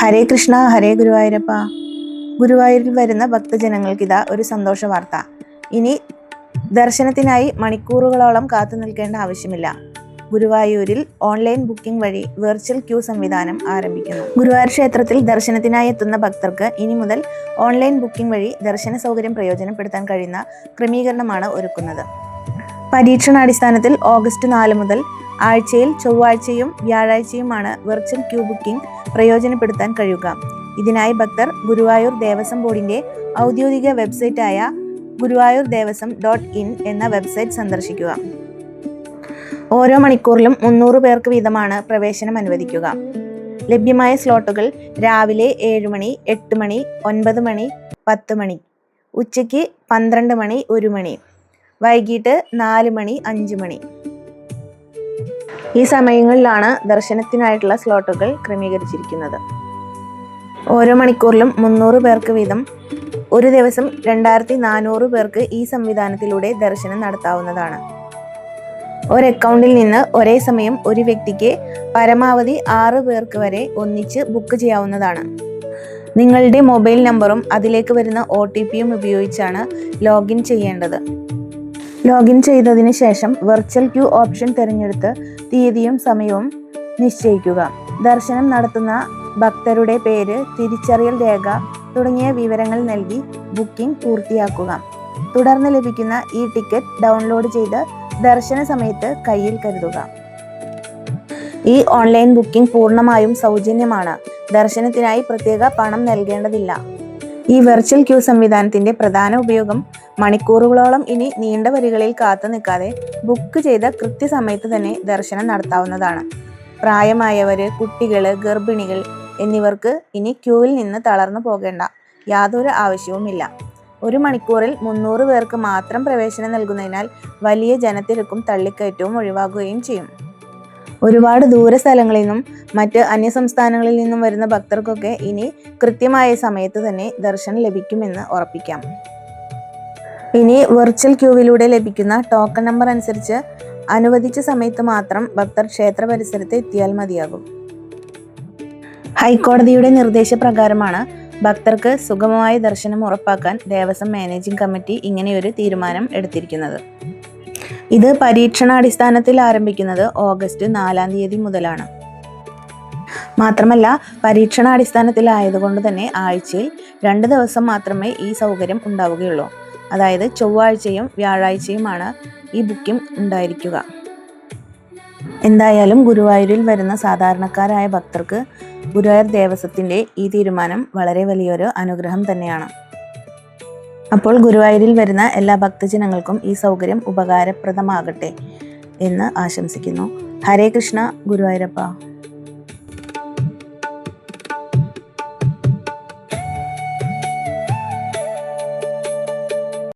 ഹരേ കൃഷ്ണ, ഹരേ ഗുരുവായൂരപ്പ. ഗുരുവായൂരിൽ വരുന്ന ഭക്തജനങ്ങൾക്ക് ഇതാ ഒരു സന്തോഷ വാർത്ത. ഇനി ദർശനത്തിനായി മണിക്കൂറുകളോളം കാത്തു നിൽക്കേണ്ട ആവശ്യമില്ല. ഗുരുവായൂരിൽ ഓൺലൈൻ ബുക്കിംഗ് വഴി വെർച്വൽ ക്യൂ സംവിധാനം ആരംഭിക്കുന്നു. ഗുരുവായൂർ ക്ഷേത്രത്തിൽ ദർശനത്തിനായി എത്തുന്ന ഭക്തർക്ക് ഇനി മുതൽ ഓൺലൈൻ ബുക്കിംഗ് വഴി ദർശന സൗകര്യം പ്രയോജനപ്പെടുത്താൻ കഴിയുന്ന ക്രമീകരണമാണ് ഒരുക്കുന്നത്. പരീക്ഷണാടിസ്ഥാനത്തിൽ ഓഗസ്റ്റ് 4 മുതൽ ആഴ്ചയിൽ ചൊവ്വാഴ്ചയും വ്യാഴാഴ്ചയുമാണ് വെർച്വൽ ക്യൂ ബുക്കിംഗ് പ്രയോജനപ്പെടുത്താൻ കഴിയുക. ഇതിനായി ഭക്തർ ഗുരുവായൂർ ദേവസ്വം ബോർഡിന്റെ ഔദ്യോഗിക വെബ്സൈറ്റായ guruvayurdevasamam.in എന്ന വെബ്സൈറ്റ് സന്ദർശിക്കുക. ഓരോ മണിക്കൂറിലും 300 പേർക്ക് വീതമാണ് പ്രവേശനം അനുവദിക്കുക. ലഭ്യമായ സ്ലോട്ടുകൾ രാവിലെ 7 മണി, 8 മണി, 9 മണി, 10 മണി, ഉച്ചയ്ക്ക് 12 മണി, 1 മണി, വൈകിട്ട് 4 മണി, 5 മണി. ഈ സമയങ്ങളിലാണ് ദർശനത്തിനായിട്ടുള്ള സ്ലോട്ടുകൾ ക്രമീകരിച്ചിരിക്കുന്നത്. ഓരോ മണിക്കൂറിലും 300 പേർക്ക് വീതം ഒരു ദിവസം 2400 പേർക്ക് ഈ സംവിധാനത്തിലൂടെ ദർശനം നടത്താവുന്നതാണ്. ഒരു അക്കൗണ്ടിൽ നിന്ന് ഒരേ സമയം ഒരു വ്യക്തിക്ക് പരമാവധി 6 പേർക്ക് വരെ ഒന്നിച്ച് ബുക്ക് ചെയ്യാവുന്നതാണ്. നിങ്ങളുടെ മൊബൈൽ നമ്പറും അതിലേക്ക് വരുന്ന OTPയും ഉപയോഗിച്ചാണ് ലോഗിൻ ചെയ്യേണ്ടത്. ലോഗിൻ ചെയ്തതിന് ശേഷം വെർച്വൽ ക്യൂ ഓപ്ഷൻ തിരഞ്ഞെടുത്ത് തീയതിയും സമയവും നിശ്ചയിക്കുക. ദർശനം നടത്തുന്ന ഭക്തരുടെ പേര്, തിരിച്ചറിയൽ രേഖ തുടങ്ങിയ വിവരങ്ങൾ നൽകി ബുക്കിംഗ് പൂർത്തിയാക്കുക. തുടർന്ന് ലഭിക്കുന്ന ഈ ടിക്കറ്റ് ഡൗൺലോഡ് ചെയ്ത് ദർശന സമയത്ത് കയ്യിൽ കരുതുക. ഈ ഓൺലൈൻ ബുക്കിംഗ് പൂർണ്ണമായും സൗജന്യമാണ്. ദർശനത്തിനായി പ്രത്യേക പണം നൽകേണ്ടതില്ല. ഈ വെർച്വൽ ക്യൂ സംവിധാനത്തിന്റെ പ്രധാന ഉപയോഗം മണിക്കൂറുകളോളം ഇനി നീണ്ട വരികളിൽ കാത്തു നിൽക്കാതെ ബുക്ക് ചെയ്ത കൃത്യസമയത്ത് തന്നെ ദർശനം നടത്താവുന്നതാണ്. പ്രായമായവര്, കുട്ടികള്, ഗർഭിണികൾ എന്നിവർക്ക് ഇനി ക്യൂവിൽ നിന്ന് തളർന്നു പോകേണ്ട യാതൊരു ആവശ്യവുമില്ല. ഒരു മണിക്കൂറിൽ 300 പേർക്ക് മാത്രം പ്രവേശനം നൽകുന്നതിനാൽ വലിയ ജനത്തിരക്കും തള്ളിക്കയറ്റവും ഒഴിവാക്കുകയും ചെയ്യും. ഒരുപാട് ദൂര സ്ഥലങ്ങളിൽ നിന്നും മറ്റ് അന്യസംസ്ഥാനങ്ങളിൽ നിന്നും വരുന്ന ഭക്തർക്കൊക്കെ ഇനി കൃത്യമായ സമയത്ത് തന്നെ ദർശനം ലഭിക്കുമെന്ന് ഉറപ്പിക്കാം. ഇനി വെർച്വൽ ക്യൂവിലൂടെ ലഭിക്കുന്ന ടോക്കൺ നമ്പർ അനുസരിച്ച് അനുവദിച്ച സമയത്ത് മാത്രം ഭക്തർ ക്ഷേത്ര പരിസരത്ത് എത്തിയാൽ മതിയാകും. ഹൈക്കോടതിയുടെ നിർദ്ദേശപ്രകാരമാണ് ഭക്തർക്ക് സുഗമമായ ദർശനം ഉറപ്പാക്കാൻ ദേവസ്വം മാനേജിംഗ് കമ്മിറ്റി ഇങ്ങനെയൊരു തീരുമാനം എടുത്തിരിക്കുന്നത്. ഇത് പരീക്ഷണാടിസ്ഥാനത്തിൽ ആരംഭിക്കുന്നത് ഓഗസ്റ്റ് 4 തീയതി മുതലാണ്. മാത്രമല്ല, പരീക്ഷണാടിസ്ഥാനത്തിലായതുകൊണ്ട് തന്നെ ആഴ്ചയിൽ 2 ദിവസം മാത്രമേ ഈ സൗകര്യം ഉണ്ടാവുകയുള്ളൂ. അതായത് ചൊവ്വാഴ്ചയും വ്യാഴാഴ്ചയുമാണ് ഈ ബുക്കിംഗ് ഉണ്ടായിരിക്കുക. എന്തായാലും ഗുരുവായൂരിൽ വരുന്ന സാധാരണക്കാരായ ഭക്തർക്ക് ഗുരുവായൂർ ദേവസ്വത്തിൻ്റെ ഈ തീരുമാനം വളരെ വലിയൊരു അനുഗ്രഹം തന്നെയാണ്. അപ്പോൾ ഗുരുവായൂരിൽ വരുന്ന എല്ലാ ഭക്തജനങ്ങൾക്കും ഈ സൗകര്യം ഉപകാരപ്രദമാകട്ടെ എന്ന് ആശംസിക്കുന്നു. ഹരേ കൃഷ്ണ, ഗുരുവായൂരപ്പ.